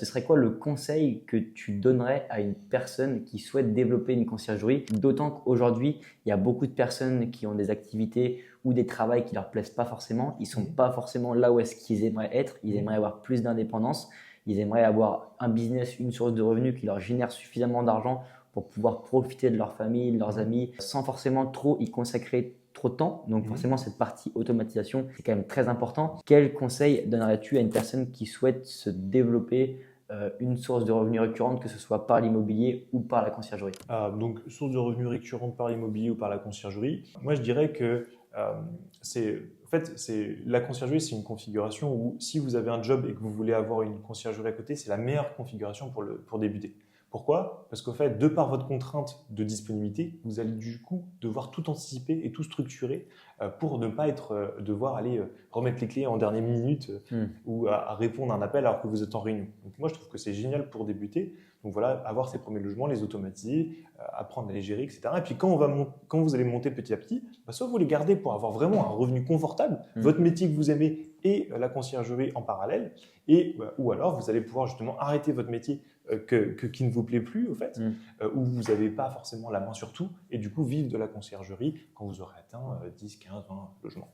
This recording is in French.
ce serait quoi le conseil que tu donnerais à une personne qui souhaite développer une conciergerie? D'autant qu'aujourd'hui, il y a beaucoup de personnes qui ont des activités ou des travails qui leur plaisent pas forcément. Ils sont pas forcément là où est-ce qu'ils aimeraient être. Ils aimeraient avoir plus d'indépendance. Ils aimeraient avoir un business, une source de revenus qui leur génère suffisamment d'argent pour pouvoir profiter de leur famille, de leurs amis, sans forcément trop y consacrer trop de temps. Donc forcément, cette partie automatisation, c'est quand même très important. Quel conseil donnerais-tu à une personne qui souhaite se développer une source de revenus récurrente, que ce soit par l'immobilier ou par la conciergerie? Donc, source de revenus récurrente par l'immobilier ou par la conciergerie. Moi, je dirais que la conciergerie, c'est une configuration où si vous avez un job et que vous voulez avoir une conciergerie à côté, c'est la meilleure configuration pour débuter. Pourquoi? Parce qu'en fait, de par votre contrainte de disponibilité, vous allez du coup devoir tout anticiper et tout structurer pour ne pas devoir aller remettre les clés en dernière minute ou à répondre à un appel alors que vous êtes en réunion. Donc moi, je trouve que c'est génial pour débuter. Donc voilà, avoir ses premiers logements, les automatiser, apprendre à les gérer, etc. Et puis quand vous allez monter petit à petit, soit vous les gardez pour avoir vraiment un revenu confortable, votre métier que vous aimez et la conciergerie en parallèle, ou alors vous allez pouvoir justement arrêter votre métier qui ne vous plaît plus, au fait, où vous n'avez pas forcément la main sur tout, et du coup vivre de la conciergerie quand vous aurez atteint 10, 15, 20 logements.